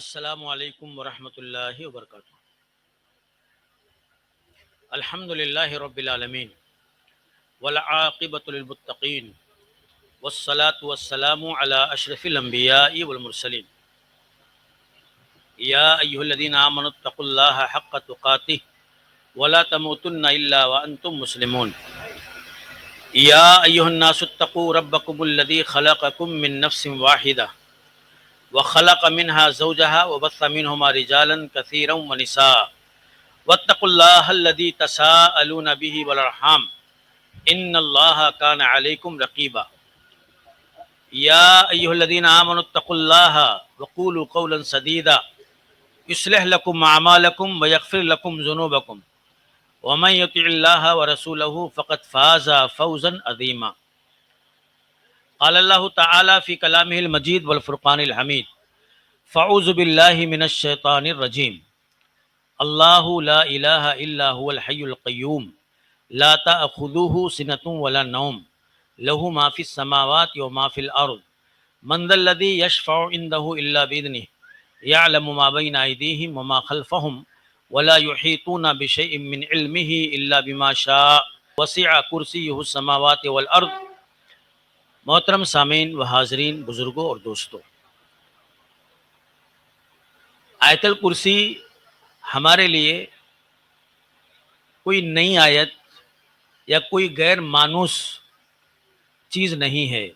السلام علیکم ورحمۃ اللہ وبرکاتہ۔ الحمد للہ رب العالمین والعاقبۃ للمتقین والصلاة والسلام علی اشرف الانبیاء والمرسلین یا ایھا الذین آمنوا اتقوا اللہ حق تقاتہ ولا تموتن الا وانتم مسلمون یا ایھا الناس اتقوا ربکم الذی خلقکم من نفس واحدہ وخلق منها زوجها وبث منهما رجالا كثيرا ونساء واتقوا الله الذي تساءلون به والارحام ان الله كان عليكم رقيبا يا ايها الذين امنوا اتقوا الله وقولوا قولا سديدا يصلح لكم اعمالكم ويغفر لكم ذنوبكم ومن يطع الله ورسوله فقد فاز فوزا عظيما قال الله تعالى في كلامه المجيد والفرقان الحميد فاعوذ بالله من الشيطان الرجيم اللہ لا الہ الا هو الحی القیوم لا تأخذه سنة ولا نوم له ما في السماوات وما في الارض من ذا الذي يشفع عنده الا بإذنه يعلم ما بين ايديهم وما خلفهم ولا يحيطون بشيء من علمه الا بما شاء وسع کرسیہ السماوات والارض۔ محترم سامعین و حاضرین، بزرگوں اور دوستوں، آیت الکرسی ہمارے لیے کوئی نئی آیت یا کوئی غیر مانوس چیز نہیں ہے۔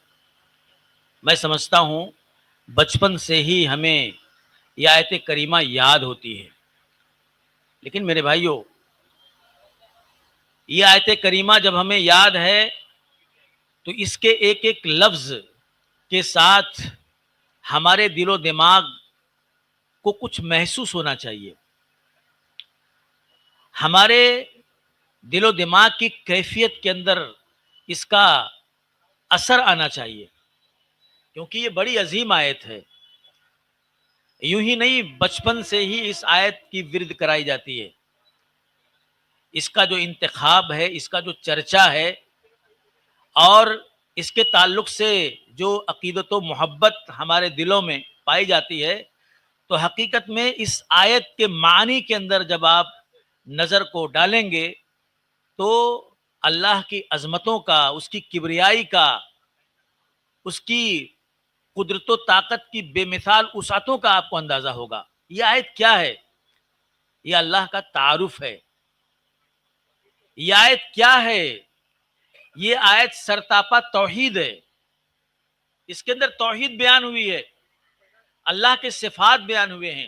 میں سمجھتا ہوں بچپن سے ہی ہمیں یہ آیت کریمہ یاد ہوتی ہے، لیکن میرے بھائیوں، یہ آیت کریمہ جب ہمیں یاد ہے تو اس کے ایک ایک لفظ کے ساتھ ہمارے دل و دماغ کو کچھ محسوس ہونا چاہیے، ہمارے دل و دماغ کی کیفیت کے اندر اس کا اثر آنا چاہیے، کیونکہ یہ بڑی عظیم آیت ہے۔ یوں ہی نہیں، بچپن سے ہی اس آیت کی ورد کرائی جاتی ہے، اس کا جو انتخاب ہے، اس کا جو چرچا ہے، اور اس کے تعلق سے جو عقیدت و محبت ہمارے دلوں میں پائی جاتی ہے، تو حقیقت میں اس آیت کے معنی کے اندر جب آپ نظر کو ڈالیں گے تو اللہ کی عظمتوں کا، اس کی کبریائی کا، اس کی قدرت و طاقت کی بے مثال وسعتوں کا آپ کو اندازہ ہوگا۔ یہ آیت کیا ہے؟ یہ اللہ کا تعارف ہے۔ یہ آیت کیا ہے؟ یہ آیت سرتاپا توحید ہے۔ اس کے اندر توحید بیان ہوئی ہے، اللہ کے صفات بیان ہوئے ہیں،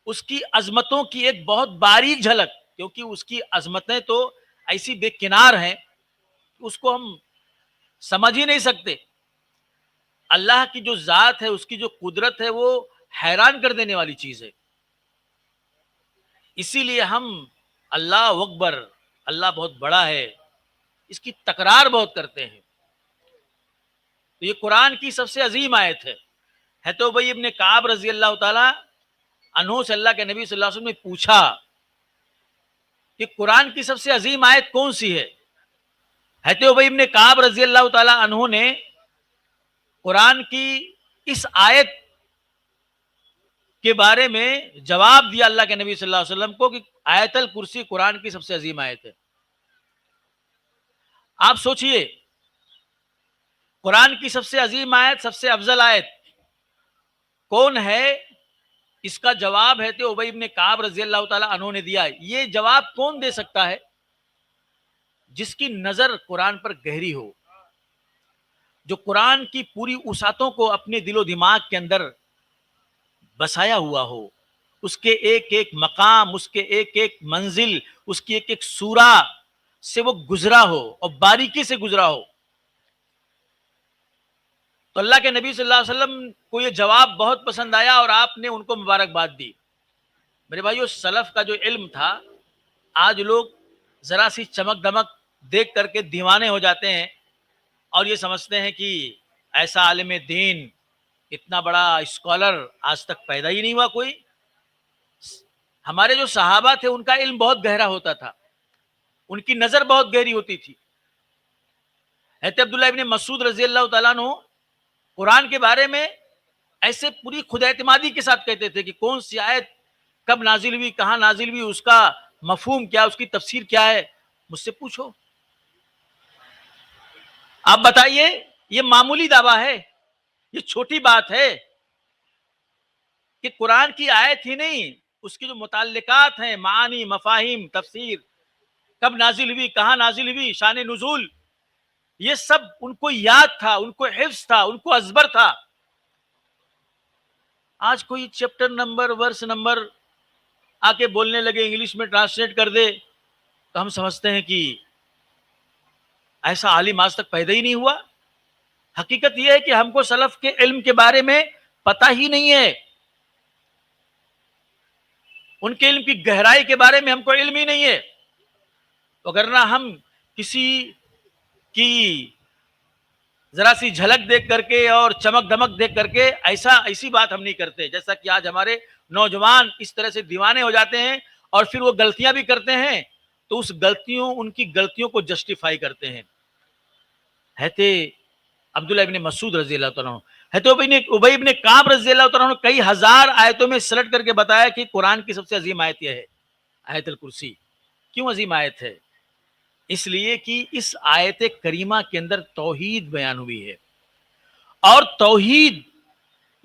اس کی عظمتوں کی ایک بہت باریک جھلک، کیونکہ اس کی عظمتیں تو ایسی بے کنار ہیں اس کو ہم سمجھ ہی نہیں سکتے۔ اللہ کی جو ذات ہے، اس کی جو قدرت ہے، وہ حیران کر دینے والی چیز ہے۔ اسی لیے ہم اللہ اکبر، اللہ بہت بڑا ہے، اس کی تکرار بہت کرتے ہیں۔ تو یہ قرآن کی سب سے عظیم آیت ہے۔ حضرت ابی ابن کعب رضی اللہ تعالی عنہ سے اللہ کے نبی صلی اللہ علیہ وسلم نے پوچھا کہ قرآن کی سب سے عظیم آیت کون سی ہے؟ حضرت ابی ابن کعب رضی اللہ تعالی عنہ نے قرآن کی اس آیت کے بارے میں جواب دیا اللہ کے نبی صلی اللہ علیہ وسلم کو کہ آیت الکرسی قرآن کی سب سے عظیم آیت ہے۔ آپ سوچئے، قرآن کی سب سے عظیم آیت، سب سے افضل آیت کون ہے؟ اس کا جواب ہے تو ابی ابن کعب رضی اللہ تعالی عنہ نے دیا۔ یہ جواب کون دے سکتا ہے؟ جس کی نظر قرآن پر گہری ہو، جو قرآن کی پوری وسعتوں کو اپنے دل و دماغ کے اندر بسایا ہوا ہو، اس کے ایک ایک مقام، اس کے ایک ایک منزل، اس کی ایک ایک سورہ سے وہ گزرا ہو اور باریکی سے گزرا ہو۔ تو اللہ کے نبی صلی اللہ علیہ وسلم کو یہ جواب بہت پسند آیا اور آپ نے ان کو مبارکباد دی۔ میرے بھائیو، سلف کا جو علم تھا، آج لوگ ذرا سی چمک دمک دیکھ کر کے دیوانے ہو جاتے ہیں اور یہ سمجھتے ہیں کہ ایسا عالم دین، اتنا بڑا اسکالر آج تک پیدا ہی نہیں ہوا کوئی۔ ہمارے جو صحابہ تھے ان کا علم بہت گہرا ہوتا تھا، ان کی نظر بہت گہری ہوتی تھی۔ حضرت عبداللہ ابن مسعود رضی اللہ تعالیٰ عنہ قرآن کے بارے میں ایسے پوری خود اعتمادی کے ساتھ کہتے تھے کہ کون سی آیت کب نازل ہوئی، کہاں نازل ہوئی، اس کا مفہوم کیا، اس کی تفسیر کیا ہے، مجھ سے پوچھو. آپ بتائیے، یہ معمولی دعویٰ ہے، یہ چھوٹی بات ہے کہ قرآن کی آیت ہی نہیں، اس کی جو متعلقات ہیں، معانی، مفاہیم، تفسیر، کب نازل ہوئی، کہاں نازل ہوئی، شان نزول، یہ سب ان کو یاد تھا، ان کو حفظ تھا، ان کو ازبر تھا. آج کوئی چیپٹر نمبر، ورس نمبر آ کے بولنے لگے، انگلش میں ٹرانسلیٹ کر دے، تو ہم سمجھتے ہیں کہ ایسا عالم آج تک پیدا ہی نہیں ہوا. حقیقت یہ ہے کہ ہم کو سلف کے علم کے بارے میں پتہ ہی نہیں ہے، ان کے علم کی گہرائی کے بارے میں ہم کو علم ہی نہیں ہے. وگرنہ ہم کسی کی ذرا سی جھلک دیکھ کر کے اور چمک دمک دیکھ کر کے ایسی بات ہم نہیں کرتے. جیسا کہ آج ہمارے نوجوان اس طرح سے دیوانے ہو جاتے ہیں اور پھر وہ غلطیاں بھی کرتے ہیں تو ان کی غلطیوں کو جسٹیفائی کرتے ہیں. حضرت عبداللہ ابن مسعود رضی اللہ تعالیٰ عنہ، حضرت ابی ابن کعب رضی اللہ تعالیٰ عنہ کئی ہزار آیتوں میں سلٹ کر کے بتایا کہ قرآن کی سب سے عظیم آیت یہ ہے، آیت الکرسی. کیوں عظیم آیت ہے؟ اس لیے کہ اس آیت کریمہ کے اندر توحید بیان ہوئی ہے، اور توحید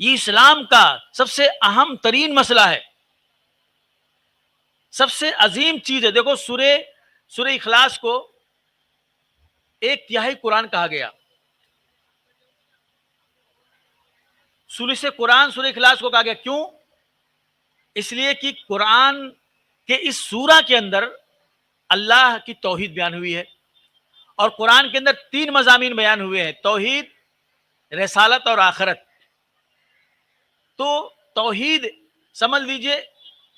یہ اسلام کا سب سے اہم ترین مسئلہ ہے، سب سے عظیم چیز ہے. دیکھو سورہ اخلاص کو ایک تہائی قرآن کہا گیا. ثلث قرآن سورہ اخلاص کو کہا گیا. کیوں؟ اس لیے کہ قرآن کے اس سورہ کے اندر اللہ کی توحید بیان ہوئی ہے، اور قرآن کے اندر 3 مضامین بیان ہوئے ہیں: توحید، رسالت اور آخرت. تو توحید سمجھ لیجئے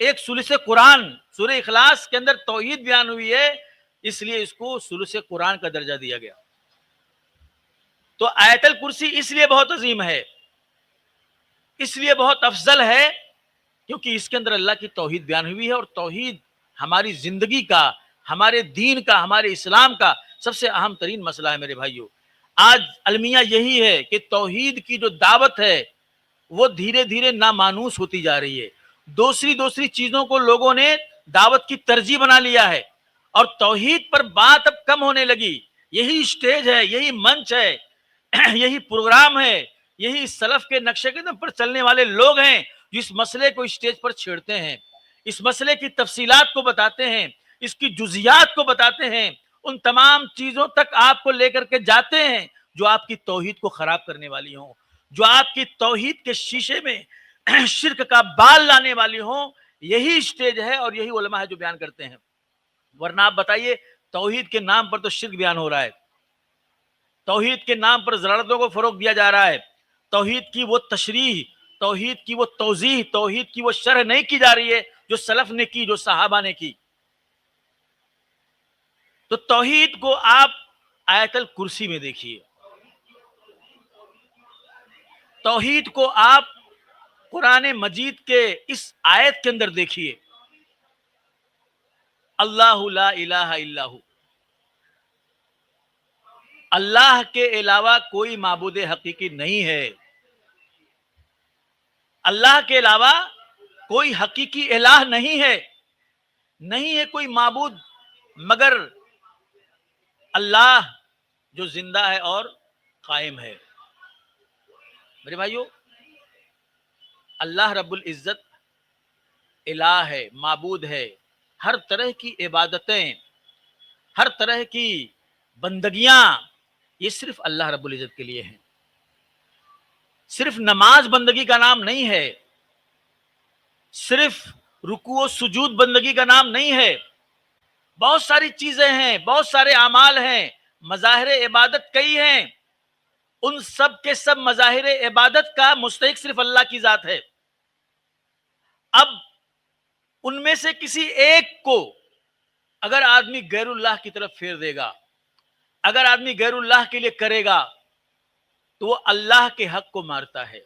ایک ثلث قرآن سورہ اخلاص کے اندر توحید بیان ہوئی ہے، اس لیے اس کو ثلث قرآن کا درجہ دیا گیا. تو آیت الکرسی اس لیے بہت عظیم ہے، اس لیے بہت افضل ہے، کیونکہ اس کے اندر اللہ کی توحید بیان ہوئی ہے. اور توحید ہماری زندگی کا، ہمارے دین کا، ہمارے اسلام کا سب سے اہم ترین مسئلہ ہے میرے بھائیوں. آج المیہ یہی ہے کہ توحید کی جو دعوت ہے وہ دھیرے دھیرے نامانوس ہوتی جا رہی ہے. دوسری چیزوں کو لوگوں نے دعوت کی ترجیح بنا لیا ہے، اور توحید پر بات اب کم ہونے لگی. یہی اسٹیج ہے، یہی منچ ہے، یہی پروگرام ہے، یہی سلف کے نقشے قدم پر چلنے والے لوگ ہیں جو اس مسئلے کو اسٹیج پر چھیڑتے ہیں، اس مسئلے کی تفصیلات کو بتاتے ہیں، اس کی جزیات کو بتاتے ہیں، ان تمام چیزوں تک آپ کو لے کر کے جاتے ہیں جو آپ کی توحید کو خراب کرنے والی ہوں، جو آپ کی توحید کے شیشے میں شرک کا بال لانے والی ہوں. یہی اسٹیج ہے اور یہی علماء ہے جو بیان کرتے ہیں. ورنہ آپ بتائیے، توحید کے نام پر تو شرک بیان ہو رہا ہے، توحید کے نام پر ضلالتوں کو فروغ دیا جا رہا ہے، توحید کی وہ تشریح، توحید کی وہ توضیح، توحید کی وہ شرح نہیں کی جا رہی ہے جو سلف نے کی، جو صحابہ نے کی. تو توحید کو آپ آیت الکرسی میں دیکھیے، توحید کو آپ قرآن مجید کے اس آیت کے اندر دیکھیے: اللہ لا الہ الا ہو، اللہ کے علاوہ کوئی معبود حقیقی نہیں ہے. اللہ کے علاوہ کوئی حقیقی الہ نہیں ہے، نہیں ہے کوئی معبود مگر اللہ جو زندہ ہے اور قائم ہے. میرے بھائیو، اللہ رب العزت الہ ہے، معبود ہے. ہر طرح کی عبادتیں، ہر طرح کی بندگیاں یہ صرف اللہ رب العزت کے لیے ہیں. صرف نماز بندگی کا نام نہیں ہے، صرف رکوع و سجود بندگی کا نام نہیں ہے. بہت ساری چیزیں ہیں، بہت سارے اعمال ہیں، مظاہر عبادت کئی ہیں. ان سب کے سب مظاہر عبادت کا مستحق صرف اللہ کی ذات ہے. اب ان میں سے کسی ایک کو اگر آدمی غیر اللہ کی طرف پھیر دے گا، اگر آدمی غیر اللہ کے لیے کرے گا، تو وہ اللہ کے حق کو مارتا ہے،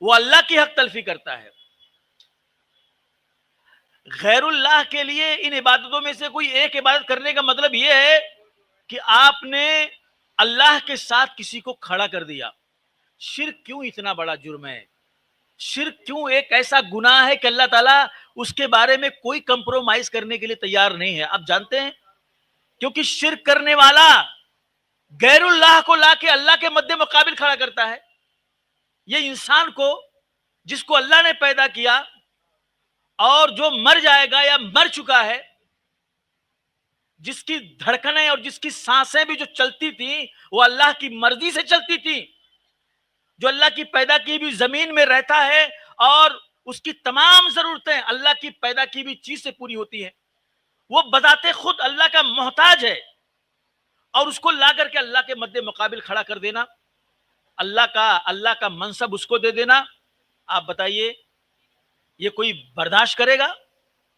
وہ اللہ کی حق تلفی کرتا ہے. غیر اللہ کے لیے ان عبادتوں میں سے کوئی ایک عبادت کرنے کا مطلب یہ ہے کہ آپ نے اللہ کے ساتھ کسی کو کھڑا کر دیا، شرک کیوں اتنا بڑا جرم ہے؟ شرک کیوں ایک ایسا گناہ ہے کہ اللہ تعالیٰ اس کے بارے میں کوئی کمپرومائز کرنے کے لیے تیار نہیں ہے؟ آپ جانتے ہیں کیونکہ شرک کرنے والا غیر اللہ کو لا کے اللہ کے مد مقابل کھڑا کرتا ہے. یہ انسان کو، جس کو اللہ نے پیدا کیا اور جو مر جائے گا یا مر چکا ہے، جس کی دھڑکنیں اور جس کی سانسیں بھی جو چلتی تھیں وہ اللہ کی مرضی سے چلتی تھیں، جو اللہ کی پیدا کی بھی زمین میں رہتا ہے اور اس کی تمام ضرورتیں اللہ کی پیدا کی بھی چیز سے پوری ہوتی ہیں، وہ بذات خود اللہ کا محتاج ہے، اور اس کو لا کر کے اللہ کے مد مقابل کھڑا کر دینا، اللہ کا منصب اس کو دے دینا. آپ بتائیے یہ کوئی برداشت کرے گا؟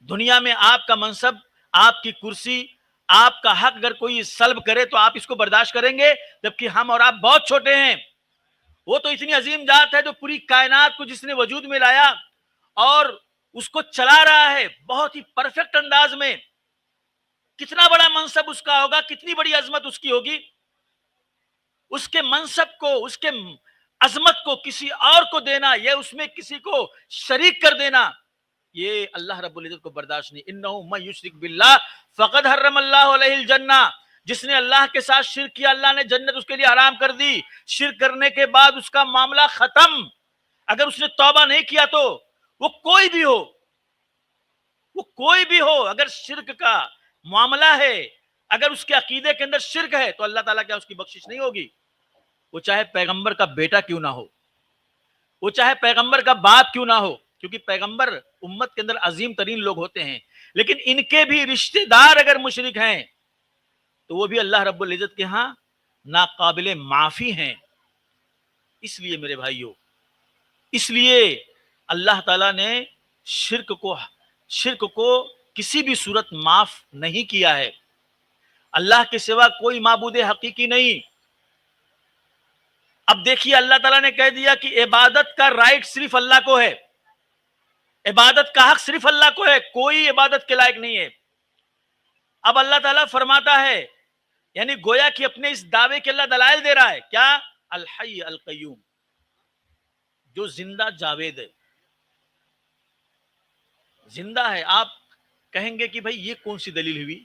دنیا میں آپ کا منصب، آپ کی کرسی، آپ کا حق اگر کوئی سلب کرے تو آپ اس کو برداشت کریں گے؟ جبکہ ہم اور آپ بہت چھوٹے ہیں. وہ تو اتنی عظیم ذات ہے جو پوری کائنات کو جس نے وجود میں لایا اور اس کو چلا رہا ہے بہت ہی پرفیکٹ انداز میں. کتنا بڑا منصب اس کا ہوگا، کتنی بڑی عظمت اس کی ہوگی. اس کے منصب کو، اس کے عظمت کو کسی اور کو دینا، یا اس میں کسی کو شریک کر دینا، یہ اللہ رب العزت کو برداشت نہیں. انہ من یشرک باللہ فقد حرم اللہ علیہ الجنہ. جس نے اللہ کے ساتھ شرک کیا اللہ نے جنت اس کے لیے حرام کر دی. شرک کرنے کے بعد اس کا معاملہ ختم. اگر اس نے توبہ نہیں کیا تو وہ کوئی بھی ہو، وہ کوئی بھی ہو، اگر شرک کا معاملہ ہے، اگر اس کے عقیدے کے اندر شرک ہے تو اللہ تعالیٰ کیا اس کی بخشش نہیں ہوگی؟ وہ چاہے پیغمبر کا بیٹا کیوں نہ ہو، وہ چاہے پیغمبر کا باپ کیوں نہ ہو، کیونکہ پیغمبر امت کے اندر عظیم ترین لوگ ہوتے ہیں، لیکن ان کے بھی رشتہ دار اگر مشرک ہیں تو وہ بھی اللہ رب العزت کے ہاں ناقابل معافی ہیں. اس لیے میرے بھائیوں، اس لیے اللہ تعالیٰ نے شرک کو کسی بھی صورت معاف نہیں کیا ہے. اللہ کے سوا کوئی معبود حقیقی نہیں. اب دیکھیے اللہ تعالیٰ نے کہہ دیا کہ عبادت کا رائٹ صرف اللہ کو ہے، عبادت کا حق صرف اللہ کو ہے، کوئی عبادت کے لائق نہیں ہے. اب اللہ تعالیٰ فرماتا ہے، یعنی گویا کہ اپنے اس دعوے کے اللہ دلائل دے رہا ہے، کیا؟ الحی القیوم، جو زندہ جاوید ہے، زندہ ہے. آپ کہیں گے کہ بھئی یہ کون سی دلیل ہوئی؟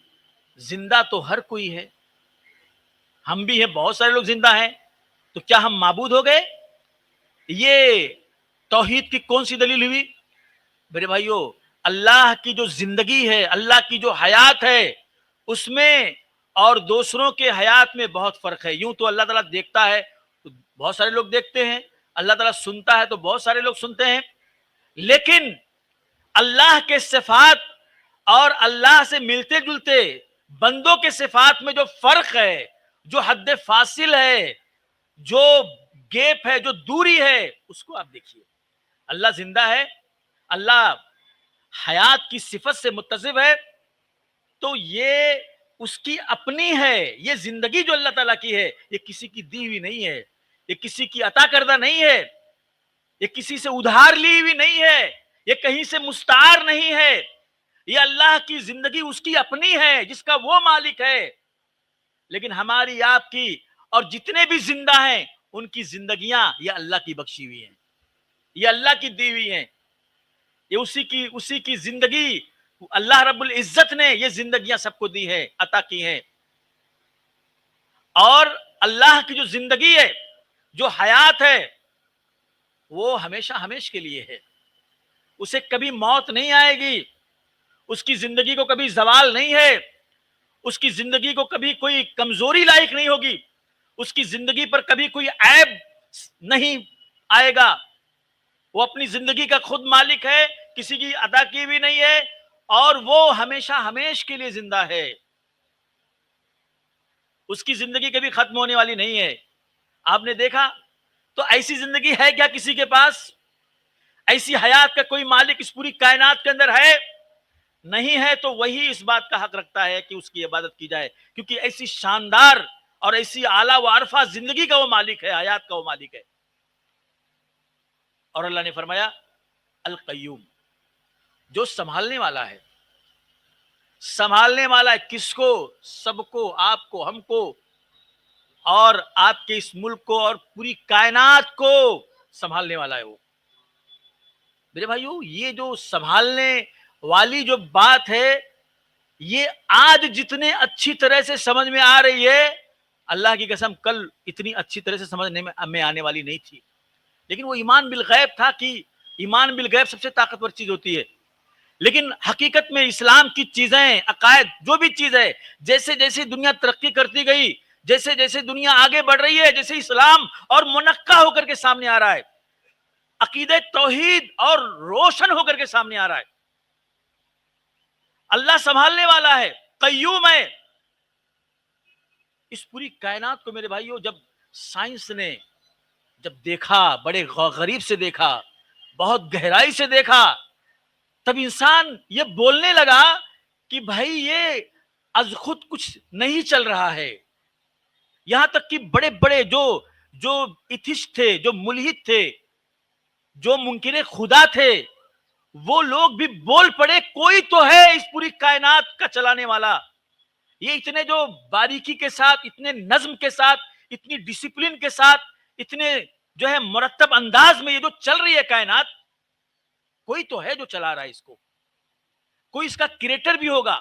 زندہ تو ہر کوئی ہے، ہم بھی ہیں، بہت سارے لوگ زندہ ہیں، تو کیا ہم معبود ہو گئے؟ یہ توحید کی کون سی دلیل ہوئی؟ میرے بھائیو، اللہ کی جو زندگی ہے، اللہ کی جو حیات ہے، اس میں اور دوسروں کے حیات میں بہت فرق ہے. یوں تو اللہ تعالیٰ دیکھتا ہے تو بہت سارے لوگ دیکھتے ہیں، اللہ تعالیٰ سنتا ہے تو بہت سارے لوگ سنتے ہیں، لیکن اللہ کے صفات اور اللہ سے ملتے جلتے بندوں کے صفات میں جو فرق ہے، جو حد فاصل ہے، جو گیپ ہے، جو دوری ہے، اس کو آپ دیکھیے. اللہ زندہ ہے، اللہ حیات کی صفت سے متصف ہے، تو یہ اس کی اپنی ہے. یہ زندگی جو اللہ تعالیٰ کی ہے یہ کسی کی دی ہوئی نہیں ہے، یہ کسی کی عطا کردہ نہیں ہے، یہ کسی سے ادھار لی ہوئی نہیں ہے، یہ کہیں سے مستعار نہیں ہے. یہ اللہ کی زندگی اس کی اپنی ہے جس کا وہ مالک ہے. لیکن ہماری، آپ کی اور جتنے بھی زندہ ہیں ان کی زندگیاں یہ اللہ کی بخشی ہوئی ہیں، یہ اللہ کی دی ہوئی ہیں، یہ اسی کی زندگی. اللہ رب العزت نے یہ زندگیاں سب کو دی ہے، عطا کی ہیں. اور اللہ کی جو زندگی ہے، جو حیات ہے، وہ ہمیشہ ہمیشہ کے لیے ہے. اسے کبھی موت نہیں آئے گی، اس کی زندگی کو کبھی زوال نہیں ہے، اس کی زندگی کو کبھی کوئی کمزوری لاحق نہیں ہوگی، اس کی زندگی پر کبھی کوئی عیب نہیں آئے گا. وہ اپنی زندگی کا خود مالک ہے، کسی کی عطا کی بھی نہیں ہے، اور وہ ہمیشہ ہمیشہ کے لیے زندہ ہے. اس کی زندگی کبھی ختم ہونے والی نہیں ہے. آپ نے دیکھا تو ایسی زندگی ہے کیا کسی کے پاس؟ ایسی حیات کا کوئی مالک اس پوری کائنات کے اندر ہے؟ نہیں ہے. تو وہی اس بات کا حق رکھتا ہے کہ اس کی عبادت کی جائے، کیونکہ ایسی شاندار اور ایسی اعلیٰ و عرفہ زندگی کا وہ مالک ہے، حیات کا وہ مالک ہے. اور اللہ نے فرمایا القیوم، جو سنبھالنے والا ہے. سنبھالنے والا ہے کس کو؟ سب کو، آپ کو، ہم کو. اور آپ کے اس ملک کو اور پوری کائنات کو سنبھالنے والا ہے وہ. میرے بھائیو یہ جو سنبھالنے والی جو بات ہے یہ آج جتنے اچھی طرح سے سمجھ میں آ رہی ہے اللہ کی قسم کل اتنی اچھی طرح سے سمجھنے میں آنے والی نہیں تھی. لیکن وہ ایمان بالغیب تھا کہ ایمان بالغیب سب سے طاقتور چیز ہوتی ہے. لیکن حقیقت میں اسلام کی چیزیں عقائد جو بھی چیز ہے جیسے جیسے دنیا ترقی کرتی گئی جیسے جیسے دنیا آگے بڑھ رہی ہے جیسے اسلام اور منقع ہو کر کے سامنے آ رہا ہے عقیدہ توحید اور روشن ہو کر کے سامنے آ رہا ہے. اللہ سنبھالنے والا ہے قیوم ہے. اس پوری کائنات کو میرے بھائیوں جب سائنس نے جب دیکھا بڑے غریب سے دیکھا بہت گہرائی سے دیکھا تب انسان یہ بولنے لگا کہ بھائی یہ از خود کچھ نہیں چل رہا ہے. یہاں تک کہ بڑے بڑے جو ایتھسٹ تھے جو ملحد تھے جو منکر خدا تھے وہ لوگ بھی بول پڑے کوئی تو ہے اس پوری کائنات کا چلانے والا. یہ اتنے جو باریکی کے ساتھ اتنے نظم کے ساتھ اتنی ڈسپلن کے ساتھ اتنے جو ہے مرتب انداز میں یہ جو چل رہی ہے کائنات کوئی تو ہے جو چلا رہا ہے اس کو. کوئی اس کا کریٹر بھی ہوگا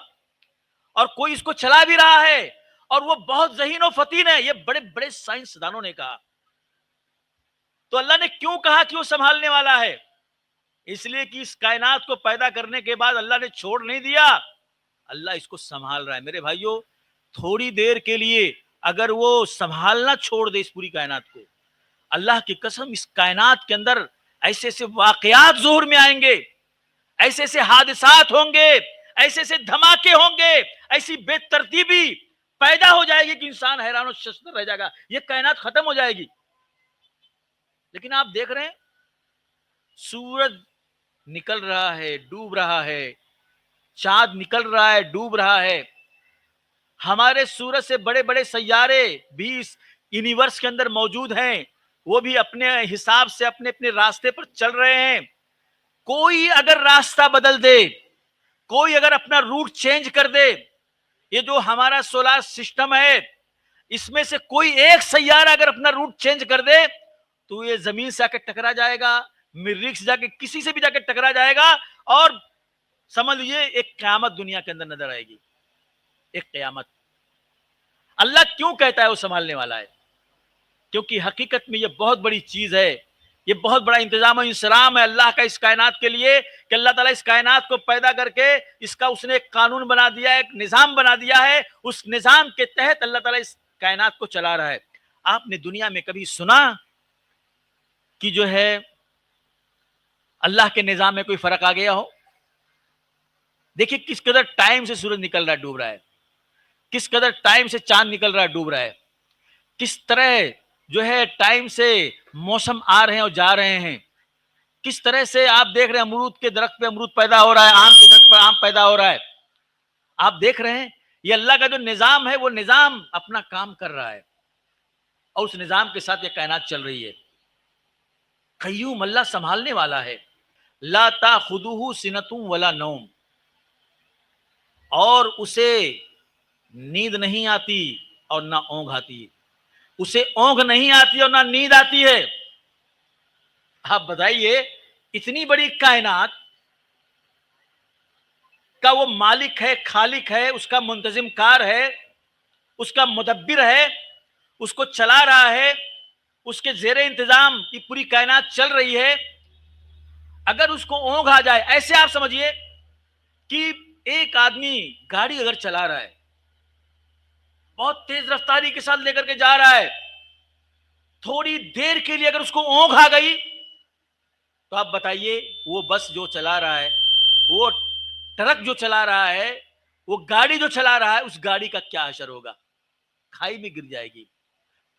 اور کوئی اس کو چلا بھی رہا ہے اور وہ بہت ذہین و فطین ہے. یہ بڑے بڑے سائنسدانوں نے کہا. تو اللہ نے کیوں کہا کہ وہ سنبھالنے والا ہے؟ اس لیے کہ اس کائنات کو پیدا کرنے کے بعد اللہ نے چھوڑ نہیں دیا اللہ اس کو سنبھال رہا ہے. میرے بھائیوں تھوڑی دیر کے لیے اگر وہ سنبھالنا چھوڑ دے اس پوری کائنات کو اللہ کی قسم اس کائنات کے اندر ایسے ایسے واقعات ظہور میں آئیں گے ایسے ایسے حادثات ہوں گے ایسے ایسے دھماکے ہوں گے ایسی بے ترتیبی پیدا ہو جائے گی کہ انسان حیران و ششدر رہ جائے گا. یہ کائنات ختم ہو جائے گی. لیکن آپ دیکھ رہے ہیں سورج نکل رہا ہے ڈوب رہا ہے چاند نکل رہا ہے ڈوب رہا ہے. ہمارے سورج سے بڑے بڑے سیارے بھی اس یونیورس کے اندر موجود ہیں وہ بھی اپنے حساب سے اپنے اپنے راستے پر چل رہے ہیں. کوئی اگر راستہ بدل دے کوئی اگر اپنا روٹ چینج کر دے یہ جو ہمارا سولار سسٹم ہے اس میں سے کوئی ایک سیارہ اگر اپنا روٹ چینج کر دے تو یہ زمین سے آ کے ٹکرا جائے گا مریخ سے جا کے کسی سے بھی جا کے ٹکرا جائے گا اور سمجھ لیجیے ایک قیامت دنیا کے اندر نظر آئے گی. ایک قیامت. اللہ کیوں کہتا ہے وہ سنبھالنے والا ہے؟ کیونکہ حقیقت میں یہ بہت بڑی چیز ہے یہ بہت بڑا انتظام و انسلام ہے اللہ کا اس کائنات کے لیے کہ اللہ تعالیٰ اس کائنات کو پیدا کر کے اس کا اس نے ایک قانون بنا دیا ہے ایک نظام بنا دیا ہے اس نظام کے تحت اللہ تعالیٰ اس کائنات کو چلا رہا ہے. آپ نے دنیا میں کبھی سنا کہ جو ہے اللہ کے نظام میں کوئی فرق آ گیا ہو؟ دیکھیے کس قدر ٹائم سے سورج نکل رہا ہے ڈوب رہا ہے کس قدر ٹائم سے چاند نکل رہا ہے ڈوب رہا ہے کس طرح جو ہے ٹائم سے موسم آ رہے ہیں اور جا رہے ہیں کس طرح سے آپ دیکھ رہے ہیں امرود کے درخت پہ امرود پیدا ہو رہا ہے آم کے درخت پر آم پیدا ہو رہا ہے. آپ دیکھ رہے ہیں یہ اللہ کا جو نظام ہے وہ نظام اپنا کام کر رہا ہے اور اس نظام کے ساتھ یہ کائنات چل رہی ہے. قیوم اللہ سنبھالنے والا ہے. لا تاخذہ سنۃ ولا نوم اور اسے نیند نہیں آتی اور نہ اونگ آتی. اسے اونگ نہیں آتی اور نہ نیند آتی ہے. آپ بتائیے اتنی بڑی کائنات کا وہ مالک ہے خالق ہے اس کا منتظم کار ہے اس کا مدبر ہے اس کو چلا رہا ہے اس کے زیر انتظام یہ پوری کائنات چل رہی ہے. اگر اس کو اونگ آ جائے ایسے آپ سمجھیے کہ ایک آدمی گاڑی اگر چلا رہا ہے بہت تیز رفتاری کے ساتھ لے کر کے جا رہا ہے تھوڑی دیر کے لیے اگر اس کو اونگ آ گئی تو آپ بتائیے وہ بس جو چلا رہا ہے وہ ٹرک جو چلا رہا ہے وہ گاڑی جو چلا رہا ہے اس گاڑی کا کیا حشر ہوگا؟ کھائی میں گر جائے گی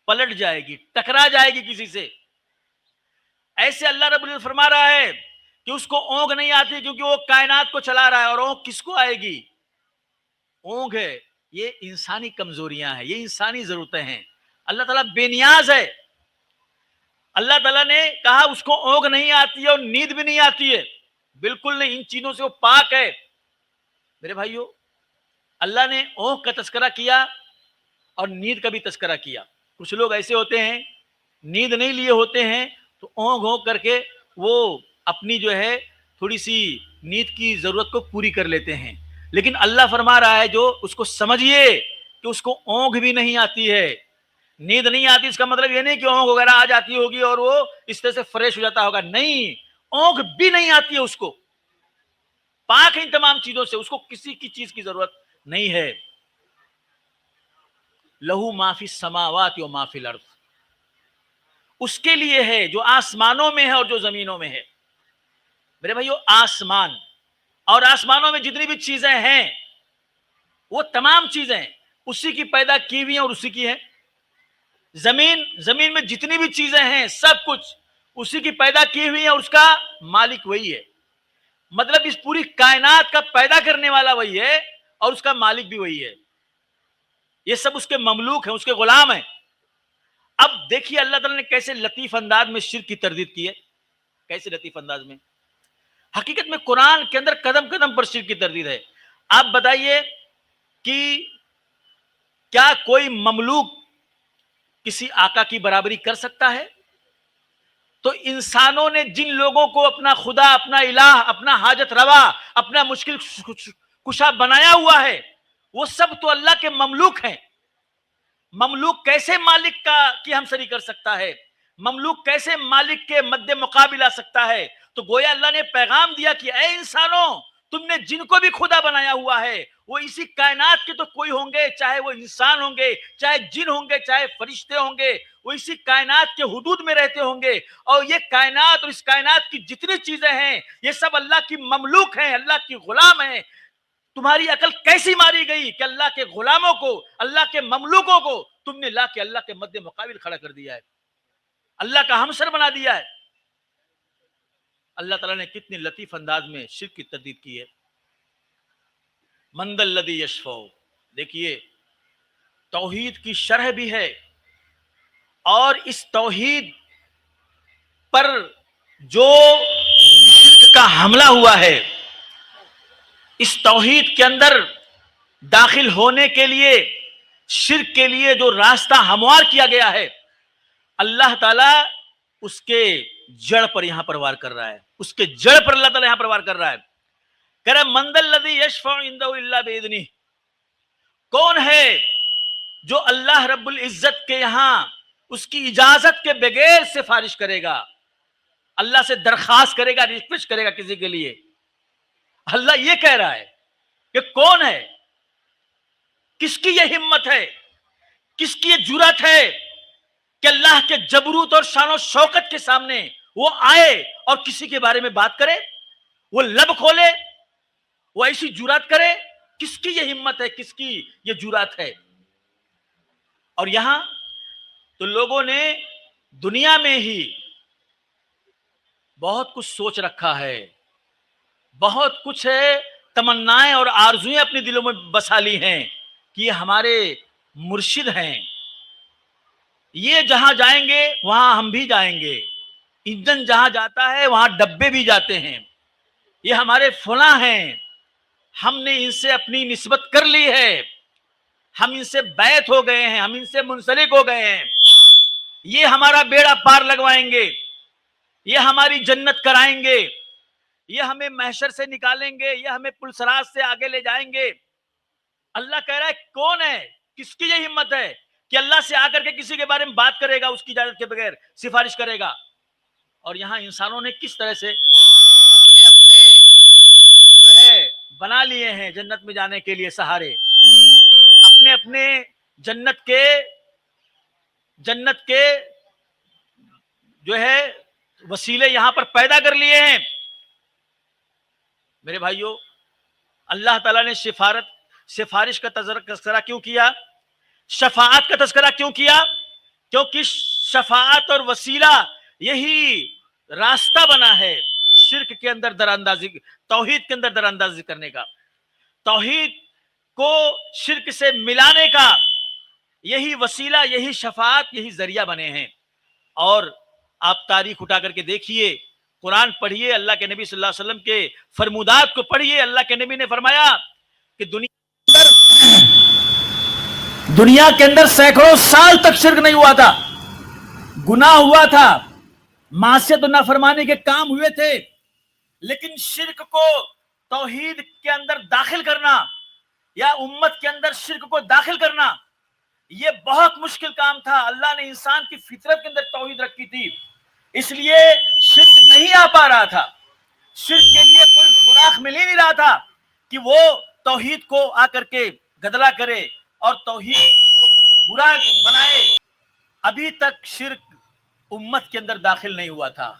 پلٹ جائے گی ٹکرا جائے گی کسی سے. ایسے اللہ رب العزت فرما رہا ہے کہ اس کو اونگ نہیں آتی کیونکہ وہ کائنات کو چلا رہا ہے. اور اونگ کس کو آئے گی؟ اونگ ہے یہ انسانی کمزوریاں ہیں یہ انسانی ضرورتیں ہیں. اللہ تعالیٰ بے نیاز ہے. اللہ تعالیٰ نے کہا اس کو اونگ نہیں آتی ہے اور نیند بھی نہیں آتی ہے بالکل نہیں ان چیزوں سے وہ پاک ہے. میرے بھائیو اللہ نے اونگ کا تذکرہ کیا اور نیند کا بھی تذکرہ کیا. کچھ لوگ ایسے ہوتے ہیں نیند نہیں لیے ہوتے ہیں تو اونگ اونگ کر کے وہ اپنی جو ہے تھوڑی سی نیند کی ضرورت کو پوری کر لیتے ہیں، لیکن اللہ فرما رہا ہے جو اس کو سمجھیے کہ اس کو اونگ بھی نہیں آتی ہے، نیند نہیں آتی، اس کا مطلب یہ نہیں کہ اونگ وغیرہ آ جاتی ہوگی اور وہ اس طرح سے فریش ہو جاتا ہوگا، نہیں، اونگ بھی نہیں آتی ہے، اس کو پاک ہے ان تمام چیزوں سے، اس کو کسی کی چیز کی ضرورت نہیں ہے۔ لہو ما فی السماوات و ما فی الارض، اس کے لیے ہے جو آسمانوں میں ہے اور جو زمینوں میں ہے۔ میرے بھائیو، آسمان اور آسمانوں میں جتنی بھی چیزیں ہیں وہ تمام چیزیں اسی کی پیدا کی ہوئی ہیں اور اسی کی ہیں۔ زمین میں جتنی بھی چیزیں ہیں سب کچھ اسی کی پیدا کی ہوئی ہیں اور اس کا مالک وہی ہے، مطلب اس پوری کائنات کا پیدا کرنے والا وہی ہے اور اس کا مالک بھی وہی ہے، یہ سب اس کے مملوک ہیں، اس کے غلام ہیں۔ اب دیکھیے اللہ تعالیٰ نے کیسے لطیف انداز میں شرک کی تردید کی ہے، کیسے لطیف انداز میں، حقیقت میں قرآن کے اندر قدم قدم پر شرک کی تردید ہے۔ آپ بتائیے کہ کیا کوئی مملوک کسی آقا کی برابری کر سکتا ہے؟ تو انسانوں نے جن لوگوں کو اپنا خدا، اپنا الہ، اپنا حاجت روا، اپنا مشکل کشا بنایا ہوا ہے، وہ سب تو اللہ کے مملوک ہیں۔ مملوک کیسے مالک کی ہمسری کر سکتا ہے؟ مملوک کیسے مالک کے مد مقابل آ سکتا ہے؟ تو گویا اللہ نے پیغام دیا کہ اے انسانوں، تم نے جن کو بھی خدا بنایا ہوا ہے وہ اسی کائنات کے تو کوئی ہوں گے، چاہے وہ انسان ہوں گے، چاہے جن ہوں گے، چاہے فرشتے ہوں گے، وہ اسی کائنات کے حدود میں رہتے ہوں گے، اور یہ کائنات اور اس کائنات کی جتنی چیزیں ہیں یہ سب اللہ کی مملوک ہیں، اللہ کی غلام ہیں۔ تمہاری عقل کیسی ماری گئی کہ اللہ کے غلاموں کو، اللہ کے مملوکوں کو تم نے لا کے اللہ کے مد مقابل کھڑا کر دیا ہے، اللہ کا ہمسر بنا دیا ہے۔ اللہ تعالیٰ نے کتنی لطیف انداز میں شرک کی تردید کی ہے۔ من ذا الذی یشفع، دیکھیے توحید کی شرح بھی ہے، اور اس توحید پر جو شرک کا حملہ ہوا ہے، اس توحید کے اندر داخل ہونے کے لیے، شرک کے لیے جو راستہ ہموار کیا گیا ہے، اللہ تعالیٰ اس کے جڑ پر یہاں پر وار کر رہا ہے، اس کے جڑ پر اللہ تعالیٰ یہاں پر وار کر رہا ہے۔ کہہ رہا من ذا الذی یشفع عنده الا باذنہ، کون ہے جو اللہ رب العزت کے یہاں اس کی اجازت کے بغیر سفارش کرے گا، اللہ سے درخواست کرے گا، ریکویسٹ کرے گا کسی کے لیے؟ اللہ یہ کہہ رہا ہے کہ کون ہے، کس کی یہ ہمت ہے، کس کی یہ جرأت ہے کہ اللہ کے جبروت اور شان و شوکت کے سامنے وہ آئے اور کسی کے بارے میں بات کرے، وہ لب کھولے، وہ ایسی جرأت کرے؟ کس کی یہ ہمت ہے، کس کی یہ جرأت ہے؟ اور یہاں تو لوگوں نے دنیا میں ہی بہت کچھ سوچ رکھا ہے، بہت کچھ ہے، تمنائیں اور آرزویں اپنے دلوں میں بسا لی ہیں کہ یہ ہمارے مرشد ہیں، یہ جہاں جائیں گے وہاں ہم بھی جائیں گے، انجن جہاں جاتا ہے وہاں ڈبے بھی جاتے ہیں، یہ ہمارے فلاں ہیں، ہم نے ان سے اپنی نسبت کر لی ہے، ہم ان سے بیعت ہو گئے ہیں، ہم ان سے منسلک ہو گئے ہیں، یہ ہمارا بیڑا پار لگوائیں گے، یہ ہماری جنت کرائیں گے، یہ ہمیں محشر سے نکالیں گے، یہ ہمیں پلسرات سے آگے لے جائیں گے۔ اللہ کہہ رہا ہے کون ہے، کس کی یہ ہمت ہے کہ اللہ سے آ کر کے کسی کے بارے میں بات کرے گا، اس کی اجازت کے بغیر سفارش کرے گا؟ اور یہاں انسانوں نے کس طرح سے اپنے اپنے جو ہے بنا لیے ہیں جنت میں جانے کے لیے سہارے، اپنے اپنے جنت کے جو ہے وسیلے یہاں پر پیدا کر لیے ہیں۔ میرے بھائیوں، اللہ تعالیٰ نے سفارش کا تذکرہ کیوں کیا، شفاعت کا تذکرہ کیوں کیا؟ کیونکہ شفاعت اور وسیلہ یہی راستہ بنا ہے شرک کے اندر دراندازی، توحید کے اندر دراندازی کرنے کا، توحید کو شرک سے ملانے کا یہی وسیلہ، یہی شفاعت، یہی ذریعہ بنے ہیں۔ اور آپ تاریخ اٹھا کر کے دیکھیے، قرآن پڑھیے، اللہ کے نبی صلی اللہ علیہ وسلم کے فرمودات کو پڑھیے، اللہ کے نبی نے فرمایا کہ دنیا کے اندر سینکڑوں سال تک شرک نہیں ہوا تھا، گناہ ہوا تھا، معصیت و نافرمانی کے کام ہوئے تھے، لیکن شرک کو توحید کے اندر داخل کرنا یا امت کے اندر شرک کو داخل کرنا یہ بہت مشکل کام تھا۔ اللہ نے انسان کی فطرت کے اندر توحید رکھی تھی، اس لیے شرک نہیں آ پا رہا تھا، شرک کے لیے کوئی سوراخ مل ہی نہیں رہا تھا کہ وہ توحید کو آ کر کے گدلا کرے اور توحید کو برا بنائے۔ ابھی تک شرک امت کے اندر داخل نہیں ہوا تھا۔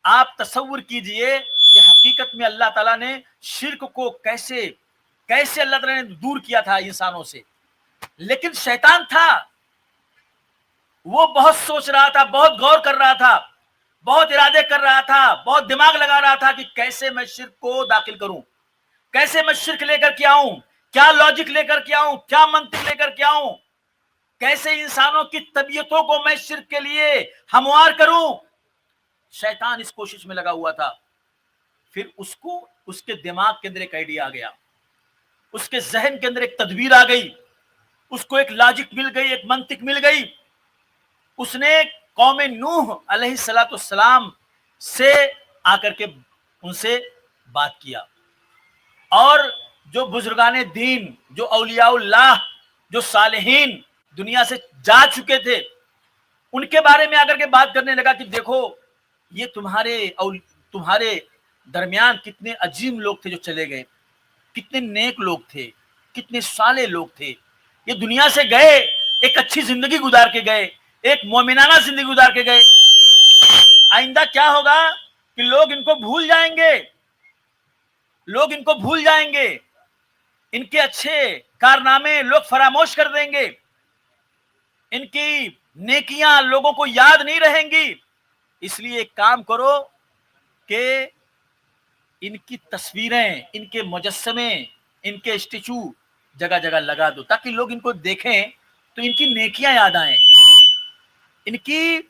آپ تصور کیجئے کہ حقیقت میں اللہ تعالیٰ نے شرک کو کیسے اللہ تعالیٰ نے دور کیا تھا انسانوں سے، لیکن شیطان تھا، وہ بہت سوچ رہا تھا، بہت غور کر رہا تھا، بہت ارادے کر رہا تھا، بہت دماغ لگا رہا تھا کہ کیسے میں شرک کو داخل کروں، کیسے میں شرک لے کر کے آؤں، کیا لاجک لے کر کے آؤں، کیا منطق لے کر کے آؤں، کیسے انسانوں کی طبیعتوں کو میں شرک کے لیے ہموار کروں۔ شیطان اس کوشش میں لگا ہوا تھا۔ پھر اس کے دماغ کے اندر ایک آئیڈیا آ گیا، اس کے ذہن کے اندر ایک تدبیر آ گئی، اس کو ایک لاجک مل گئی، ایک منطق مل گئی۔ اس نے قوم نوح علیہ السلام سے آ کر کے ان سے بات کیا، اور جو بزرگان دین، جو اولیاء اللہ، جو صالحین دنیا سے جا چکے تھے، ان کے بارے میں آ کر کے بات کرنے لگا کہ دیکھو یہ تمہارے درمیان کتنے عظیم لوگ تھے جو چلے گئے، کتنے نیک لوگ تھے، کتنے صالح لوگ تھے، یہ دنیا سے گئے، ایک اچھی زندگی گزار کے گئے، ایک مومنانہ زندگی گزار کے گئے۔ آئندہ کیا ہوگا کہ لوگ ان کو بھول جائیں گے، لوگ ان کو بھول جائیں گے، ان کے اچھے کارنامے لوگ فراموش کر دیں گے، ان کی نیکیاں لوگوں کو یاد نہیں رہیں گی۔ اس لیے ایک کام کرو کہ ان کی تصویریں، ان کے مجسمے، ان کے اسٹیچو جگہ جگہ لگا دو، تاکہ لوگ ان کو دیکھیں تو ان کی نیکیاں یاد آئیں، ان کی